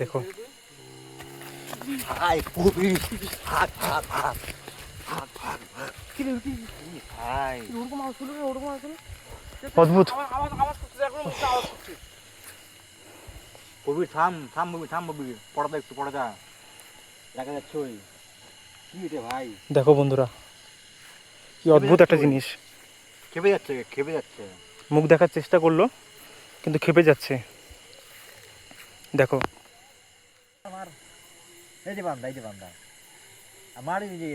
দেখো ভাই কবির ভাগ ভাগ ভাগ ভাগ ভাগ ভাগ কি রে কি ভাই ওরকম আওয়াজ হলো রে ওরকম আওয়াজ হলো অদ্ভুত আওয়াজ করছে এখন মধ্যে আওয়াজ করছে কবির থাম থাম থাম পড়া একটু পড়া যা দেখা যাচ্ছে ওই কি রে ভাই দেখো বন্ধুরা কি অদ্ভুত একটা জিনিস। খেপে যাচ্ছে মুখ দেখার চেষ্টা করলো কিন্তু খেপে যাচ্ছে। দেখো আমার এই যে বান্দা আমার এদিকে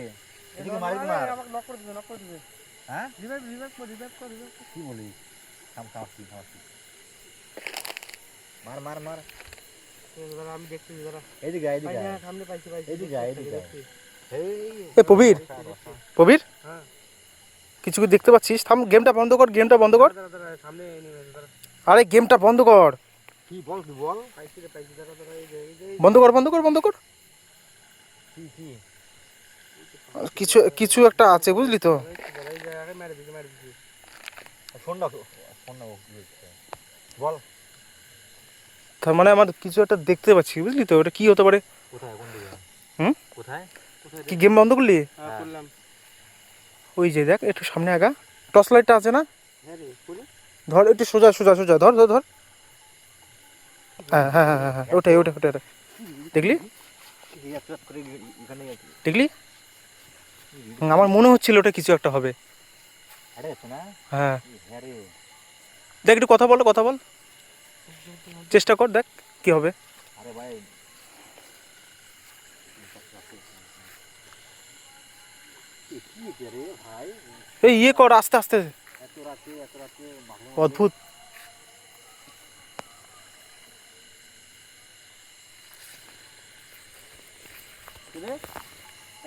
মারি মার আমাকে নক করে দিবে হ্যাঁ রিভাইভ কর কি বলিস থাম মার দাঁড়া আমি দেখতেছি দাঁড়া এইদিকে সামনে পাইছি এইদিকে এ প্রবীর হ্যাঁ কিছু কি দেখতে পাচ্ছিস? থাম, গেমটা বন্ধ কর। দাঁড়া সামনে নিয়ে দাঁড়া আরে গেমটা বন্ধ কর। কি বল তুই বল পাইছি দাঁড়া এই যে বন্ধ কর। কি কিছু একটা আছে বুঝলি তো। এই যে আগে মেরে দিছি ফোন না বল তার মানে আমার কিছু একটা দেখতে পাচ্ছি বুঝলি তো। ওটা কি হতে পারে? কোথায় কোন দিকে হুম কোথায় কি গেম বন্ধ করলি? হ্যাঁ করলাম ওই যে দেখ একটু সামনে আগা, টর্চ লাইটটা আছে না? হ্যাঁ রে করে ধর একটু সোজা ধর। হ্যাঁ ওটাই দেখলি আমার মনে হচ্ছিল ওটা কিছু একটা হবে। হ্যাঁ দেখ একটু কথা বল চেষ্টা কর, দেখ কি হবে। আরে ভাই এই ইয়ে কর আস্তে এত রাতে অদ্ভুত।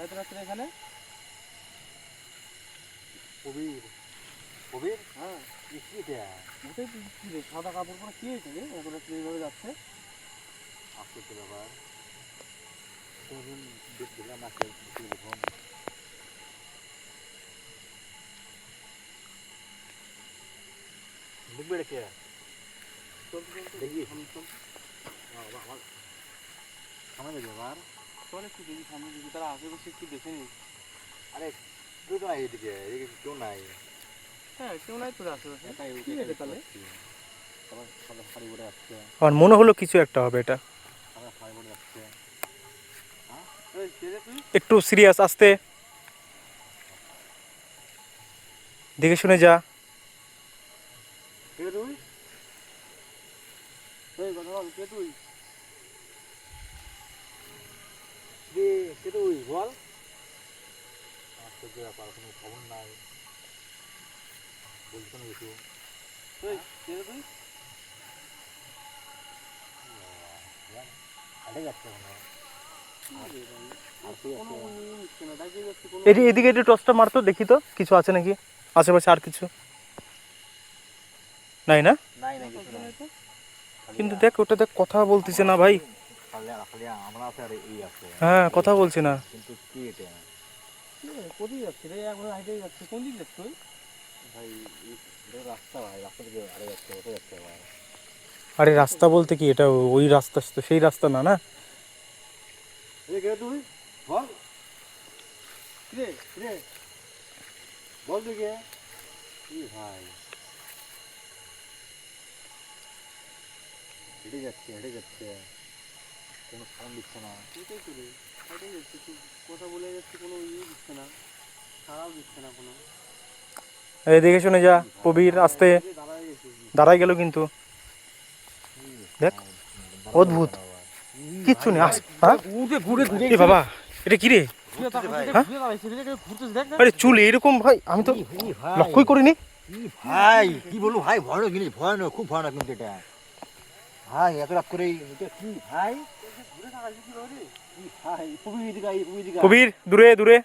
এত রাত্রে এখানে কবির হ্যাঁ ওটাই তো কি রে সাদা কাপড় পরে কি হয়েছে রে এত রাত্রে এইভাবে যাচ্ছে আসতে ব্যাপার কোনদিন দেখছিলাম না দেখবে রেখে দেখি সামনে দেখবে আবার চল একটু দেখি সামনে দিকে তারা আশেপাশে একটু দেখে নি আরে তুই তো নাই এদিকে কেউ নাই হ্যাঁ কেউ নাই তোর আশেপাশে কি রে তাহলে শাড়ি পরে আসছে আমার মনে হলো কিছু একটা হবে এটা। শাড়ি পরে আসছে এই কে রে তুই একটু সিরিয়াস, আস্তে দেখে শুনে যা। কে তুই এই কথা বল কে তুই কে তুই বল ব্যাপার কোনো খবর নাই বলছো না কিছু এই কে রে তুই হাঁটে যাচ্ছে এদিকে একটু টর্চটা মারতো, দেখি তো কিছু আছে নাকি আশেপাশে। আর কিছু নাই না? নাই না কিছু নাই কিন্তু দেখ ওটা দেখ কথা বলতেছে না ভাই। আমরা আছে আর এই আছে হ্যাঁ কথা বলছে না। কিন্তু কি এটা কোথায় যাচ্ছে রে এখন হাইটেই যাচ্ছে কোন দিক যাচ্ছে তুই ভাই এটা রাস্তা থেকে আরে যাচ্ছে ওটা যাচ্ছে ভাই আরে রাস্তা বলতে কি এটা ওই রাস্তা তো সেই রাস্তা না না। এই কে তুই বল রে বল তুই কে কি ভাই হেঁটে যাচ্ছে কোনো সাউন্ড দিচ্ছে না কোথায় তুই হাইটেই যাচ্ছে তুই কথা বলে যাচ্ছে কোনো ইয়ে দিচ্ছে না সারাও দিচ্ছে না কোনো এই দেখে শুনে যা প্রবীর, আস্তে দাঁড়ায় গেছে দাঁড়াই গেল কিন্তু দেখ অদ্ভুত কিচ্ছু নেই। হ্যাঁ এ বাবা এটা কি রে? আরে চুল এরকম ভাই আমি তো লক্ষ্যই করিনি। ভাই কি বলবো ভাই ভয়ানক জিনিস ভয়ানক খুব ভয়ানক কিন্তু এটা ভাই এত রাত করে এটা কি ভাই কবির দূরে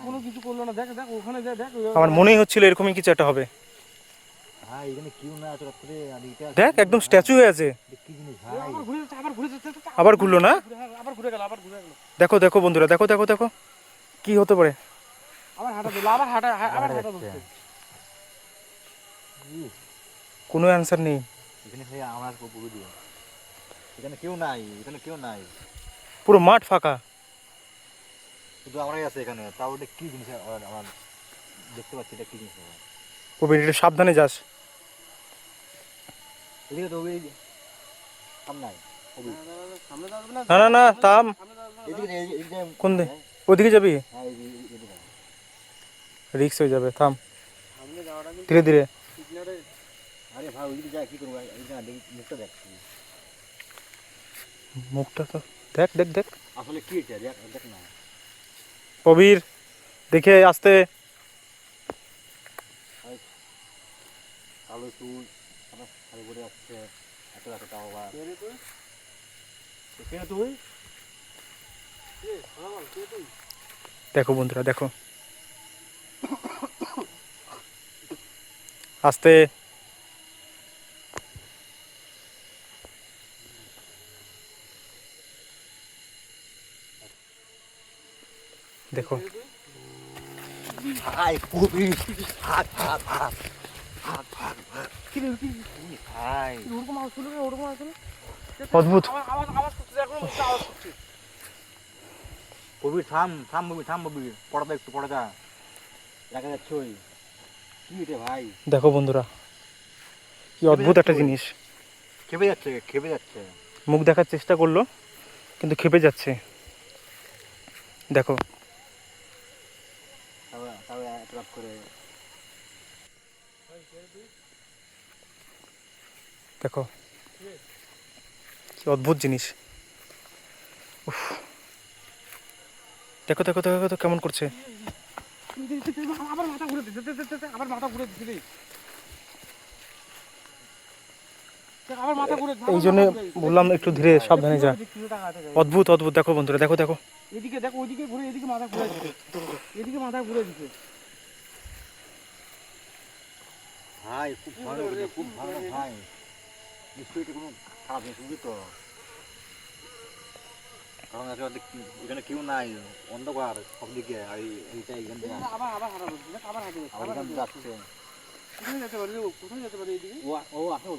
কোনো কিছু করলো না দেখ ওখানে দেখ আমার মনেই হচ্ছিল এরকমই কিছু একটা হবে। ভাই এখানে কেউ না এত রাত করে আর এটা দেখ একদম স্ট্যাচু হয়ে আছে। কি জিনিস ভাই আবার ঘুরলো না? আবার ঘুরে গেল দেখো বন্ধুরা দেখো কি হতে পারে। আবার হাঁটা দিল আবার হাঁটা ধরছে কোনো অ্যান্সার নেই। এখানে ভাই আমার পুরো দিয়ে এখানে কেউ নাই, এখানে কেউ নাই, পুরো মাঠ ফাঁকা। শুধু আমরাই আছে এখানে। তাও ওটা কি জিনিস আমার দেখতে পাচ্ছি, এটা কি জিনিস হবে? প্রবীর একটু সাবধানে যাস। এদিকে তো ওই সাম নাই, ওই সামনে দাঁড়াবে না না না থাম। সামনে দাঁড়াবে এদিকে এদিকে কোন দিকে? ওদিকে যাবি? হ্যাঁ এদিকে রিক্স হয়ে যাবে, থাম। সামনে যাওয়াটা কিন্তু ধীরে ধীরে। ঠিক না রে। আরে ভাই ওইদিকে যা, কি করবো? এইদিকে না, দেখি মুখটা দেখছি। মুখটা তো দেখ দেখ দেখ। আসলে কি এটা দেখ, দেখ না। প্রবীর দেখে আসতে। কালো চুল আমার শাড়ি পরে আসছে, এত এত তাও আবার। কে রে তুই? কেন তুই? কে? হ্যাঁ বল, কে তুই? দেখো বন্ধুরা দেখো, আস্তে। দেখো কে রে তুই? ভাই খুবই হাত হাত হাত হাত হাত কি রে, কি? ভাই ওরকম আওয়াজ শুনলো রে, ওরকম আওয়াজ শুনলো? অদ্ভুত। আওয়াজ করছে, এখন মুখটা আওয়াজ করছে। কবির থাম থাম ববি, থাম ববি, পড়া একটু পড়া যা, দেখা যাচ্ছে ওই কি রে ভাই। দেখো বন্ধুরা কি অদ্ভুত একটা জিনিস। খেপে যাচ্ছে, খেপে যাচ্ছে। মুখ দেখার চেষ্টা করলো কিন্তু খেপে যাচ্ছে। দেখো তাও এত রাত করে। দেখো কি অদ্ভুত জিনিস। উফ। দেখো দেখো দেখো দেখো কেমন করছে। আবার মাথা ঘুরে দিচ্ছে, আবার মাথা ঘুরে দিচ্ছে রে। আবার মাথা ঘুরে, এই জন্য বললাম একটু ধীরে সাবধানে যা। অদ্ভুত অদ্ভুত। দেখো বন্ধুরা দেখো দেখো। এদিকে দেখো, ওইদিকে ঘুরে, এদিকে মাথা ঘুরে দিচ্ছে, এদিকে মাথা ঘুরে দিচ্ছে। ভাই খুব ভালো, খুব ভালো ভাই। নিশ্চয়ই এটা কোনো খারাপ জিনিস, বুঝলি তো? কারণ এখানে কেউ নাই, অন্ধকার সব দিকে। আর এইটা এখান থেকে আবার আবার হাঁটা বলছে, আবার হাঁটে আবার এখানে যাচ্ছে। কোথায় যেতে পারে, কোথায় যেতে পারে এইদিকে? ও আসো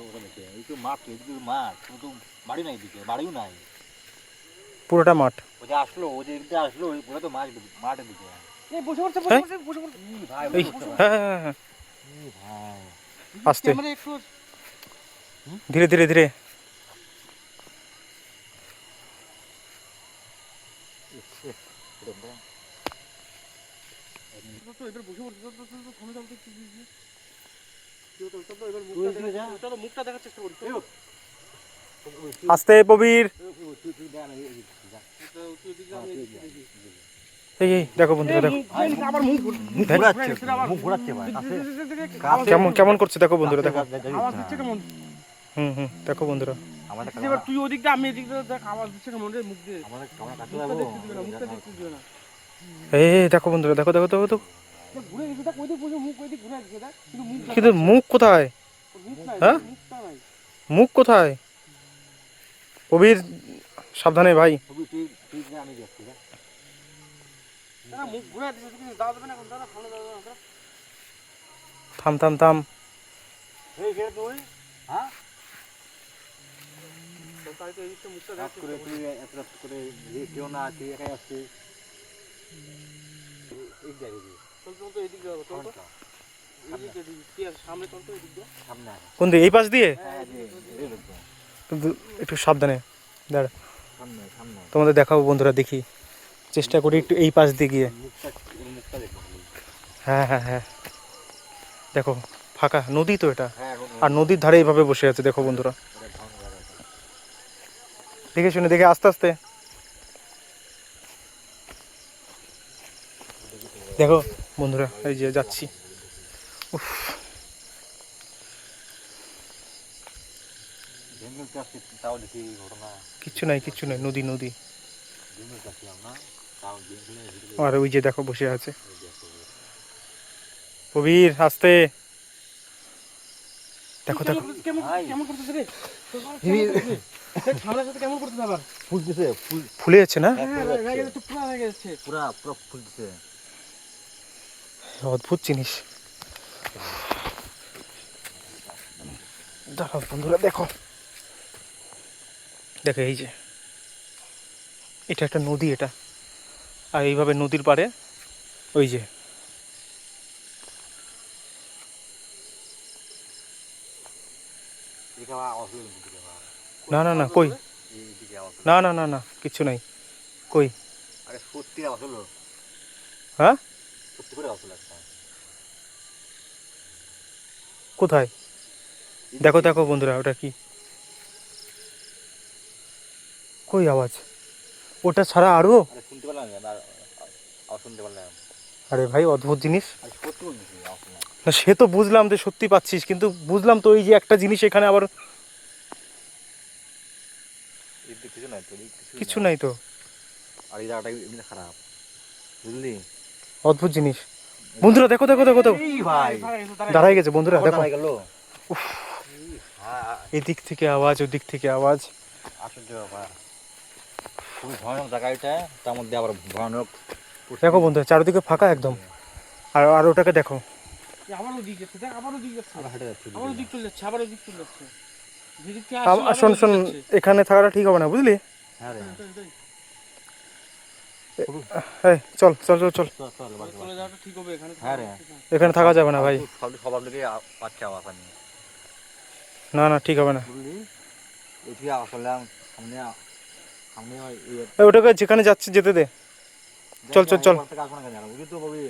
ওখানে, এই তো মাঠ, এদিকে মাঠ, কিন্তু বাড়ি নাই, এদিকে বাড়িও নাই। পুরোটা মাঠ। ও যে আসলো, ও যে এদিকে আসলো, ওটা তো মাঠের দিকে। এই বসে পড়ছে, হ্যাঁ? বসে পড়ছে। ভাই এই হ্যাঁ হ্যাঁ হ্যাঁ। ভাই আস্তে ক্যামেরা একটু ধীরে ধীরে ধীরে। তো এবার বসে পড়ছে, তো থামে যাও তো, তো এবার মুখটা দেখার চেষ্টা করি। আস্তে প্রবীর। এই এই দেখো বন্ধুরা দেখো আবার মুখ ঘোরাচ্ছে, মুখ ঘোরাচ্ছে ভাই। কেমন কেমন করছে দেখো বন্ধুরা দেখো। আওয়াজ দিচ্ছে কেমন? হুম হুম দেখো বন্ধুরা। আমাদের এবার তুই ওদিকটা, আমি এদিকটা, দেখ আওয়াজ দিচ্ছে কেমন রে, মুখ দিয়ে। আমাদের কাছে মুখটা যাবো। দেখতে দিবে না, মুখটা দেখতে দিবে না। এই এই দেখো বন্ধুরা দেখো দেখো দেখো তো। ঘুরে গেছে, দেখ ওইদিক বসে, মুখ ওইদিক ঘুরে গেছে, দেখ কিন্তু মুখ কিন্তু মুখ কোথায়? মুখ নাই, হ্যাঁ? মুখটা নাই। মুখ কোথায়? প্রবীর সাবধানে ভাই। তুই যা, আমি যাচ্ছি। না মুখ ঘুরে দিছে, তুমি দাও দেবে না, এখন দাদা সামনে দাও না। থাম থাম থাম। এই কে তুই? হ্যাঁ? তো তাই তো এদিকটা মুখটা রাত দেখতে করে তুই এত রাত করে কেউ না আছে, একাই আসছিস। এই জায়গায় চল তো এদিক যাবো, চল তো এদিকে কি আছে সামনে, চল তো এদিক দিয়ে। সামনে আয়। কোন দিকে? এই পাশ দিয়ে? হ্যাঁ, এই লোক তো। কিন্তু একটু সাবধানে দাঁড়া। সামনে সামনে। তোমাদের দেখাবো বন্ধুরা, দেখি চেষ্টা করি একটু এই পাশ দিয়ে গিয়ে। মুখটা দেখো। হ্যাঁ হ্যাঁ হ্যাঁ দেখো ফাঁকা নদী তো এটা। হ্যাঁ, আর নদীর ধারে এইভাবে বসে আছে দেখো বন্ধুরা। দেখে শুনে দেখে আস্তে আস্তে দেখো বন্ধুরা, এই যে যাচ্ছি। উফ, জঙ্গল চাষ তাও দেখি ঘটনা। কিচ্ছু নাই কিচ্ছু নাই, নদী নদী। জঙ্গল চাষি আমরা, তাও জঙ্গলের ভিতরে। আর ওই যে দেখো বসে আছে প্রবীর, আস্তে দেখো দেখো। কেমন কেমন করতেছে রে, ঠান্ডার সাথে কেমন করতেছে আবার? ফুল দিছে, ফুল ফুলে যাচ্ছে না? হ্যাঁ হয়ে গেছে, পুরো হয়ে গেছে। পুরা পুরো ফুল দিছে। অদ্ভুত জিনিস। দাঁড়াও বন্ধুরা দেখো। দেখো এই যে এটা একটা নদী, এটা আর এইভাবে নদীর পাড়ে ওই যে এদিকে আবার আওয়াজ হলো কিন্তু, এদিকে আবার। না না না কই, এইদিকে আওয়াজ হলো। না না না না কিচ্ছু নাই কই। আরে সত্যি আওয়াজ হলো, হ্যাঁ সত্যি করে আওয়াজ হলো একটা। কোথায়? দেখো দেখো বন্ধুরা ওটা কি, কই আওয়াজ? ওটা ছাড়া আরো, আরে শুনতে পেলাম না, আওয়াজ শুনতে পেলাম। আরে ভাই অদ্ভুত জিনিস। আরে সত্যি বলছি আওয়াজ শুনলাম। না সে তো বুঝলাম যে সত্যি পাচ্ছিস, কিন্তু বুঝলাম তো এই যে একটা জিনিস এখানে আবার এদিকে কিছু নাই তো, এদিকে কিছু নাই তো, আর এই জায়গাটা এমনি খারাপ, বুঝলি? অদ্ভুত জিনিস। বন্ধুরা দেখো দেখো দেখো দেখো, এই ভাই দাঁড়াই গেছে বন্ধুরা দেখো, দাঁড়ায় গেল। হ্যাঁ, এদিক থেকে আওয়াজ ওদিক থেকে আওয়াজ। আশ্চর্য ব্যাপার, খুবই ভয়ানক জায়গা এটা, তার মধ্যে আবার ভয়ানক। দেখো বন্ধুরা চারিদিকে ফাঁকা একদম, আর আর ওটাকে দেখো। আবারও দিক যাচ্ছে, দেখ আবারও দিক যাচ্ছে, আবার হেঁটে যাচ্ছে আবারও ওদিকে। দিক চলে যাচ্ছে, আবারও দিক চলে যাচ্ছে। যেদিক থেকে আসছিল শোন আবারও শোন, দিক যাচ্ছে। এখানে থাকাটা ঠিক হবে না বুঝলি। হ্যাঁ রে, এই চল চল চল চল, চল চল বাড়ি চলে যাওয়াটা ঠিক হবে, এখানে হ্যাঁ রে। এখানে থাকা যাবে না ভাই, সবার দিকে পাচ্ছে আওয়াজ আমি, না না ঠিক হবে না। বুঝলি? এদিকে আওয়াজ করলাম, সামনে সামনে এই ওটাকে যেখানে যাচ্ছে যেতে দে। চল, চল, চল। আসবো না কেন, বুঝলি তো ববি?